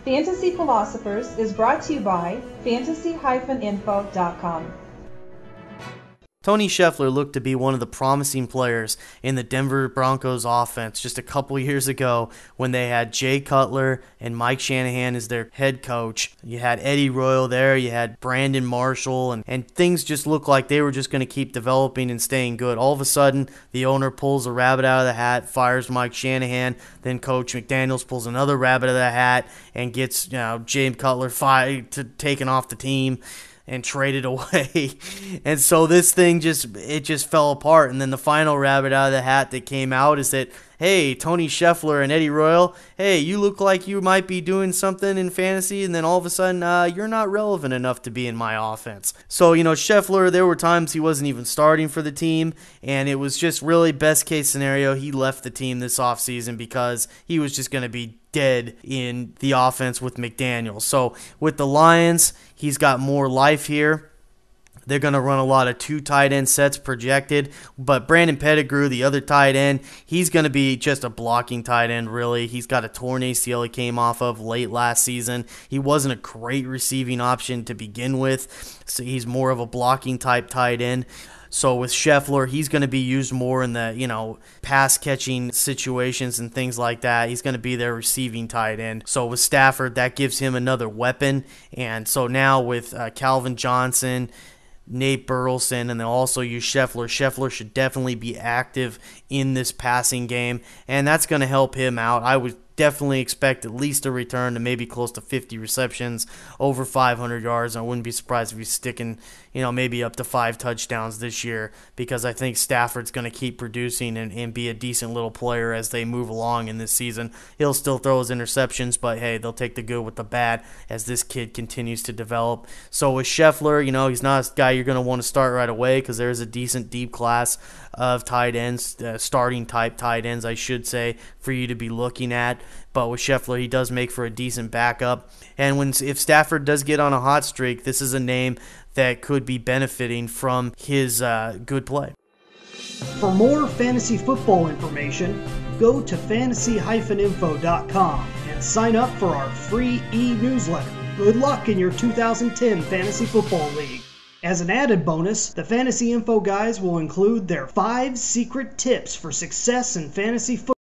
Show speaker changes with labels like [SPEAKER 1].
[SPEAKER 1] Fantasy Philosophers is brought to you by fantasy-info.com.
[SPEAKER 2] Tony Scheffler looked to be one of the promising players in the Denver Broncos offense just a couple years ago when they had Jay Cutler and Mike Shanahan as their head coach. You had Eddie Royal there, you had Brandon Marshall, and things just looked like they were just going to keep developing and staying good. All of a sudden, the owner pulls a rabbit out of the hat, fires Mike Shanahan, then Coach McDaniels pulls another rabbit out of the hat and gets Jay Cutler taken off the team and traded away. And so this thing just fell apart. And then the final rabbit out of the hat that came out is that, hey, Tony Scheffler and Eddie Royal, hey, you look like you might be doing something in fantasy, and then all of a sudden, you're not relevant enough to be in my offense. So, Scheffler, there were times he wasn't even starting for the team, and it was just really best case scenario, he left the team this offseason because he was just going to be dead in the offense with McDaniels. So with the Lions, he's got more life here. They're going to run a lot of 2 tight end sets projected, but Brandon Pettigrew, the other tight end, he's going to be just a blocking tight end, really. He's got a torn ACL he came off of late last season. He wasn't a great receiving option to begin with, so he's more of a blocking type tight end. So with Scheffler, he's going to be used more in the, pass-catching situations and things like that. He's going to be their receiving tight end. So with Stafford, that gives him another weapon. And so now with Calvin Johnson, Nate Burleson, and they'll also use Scheffler. Scheffler should definitely be active in this passing game, and that's going to help him out. I would definitely expect at least a return to maybe close to 50 receptions, over 500 yards. I wouldn't be surprised if he's sticking, maybe up to 5 touchdowns this year, because I think Stafford's going to keep producing and be a decent little player as they move along in this season. He'll still throw his interceptions, but hey, they'll take the good with the bad as this kid continues to develop. So with Scheffler, he's not a guy you're going to want to start right away because there is a decent deep class of tight ends, starting type tight ends, I should say, for you to be looking at. But with Scheffler, he does make for a decent backup. And if Stafford does get on a hot streak, this is a name that could be benefiting from his good play.
[SPEAKER 3] For more fantasy football information, go to fantasy-info.com and sign up for our free e-newsletter. Good luck in your 2010 Fantasy Football League. As an added bonus, the Fantasy Info guys will include their 5 secret tips for success in fantasy football.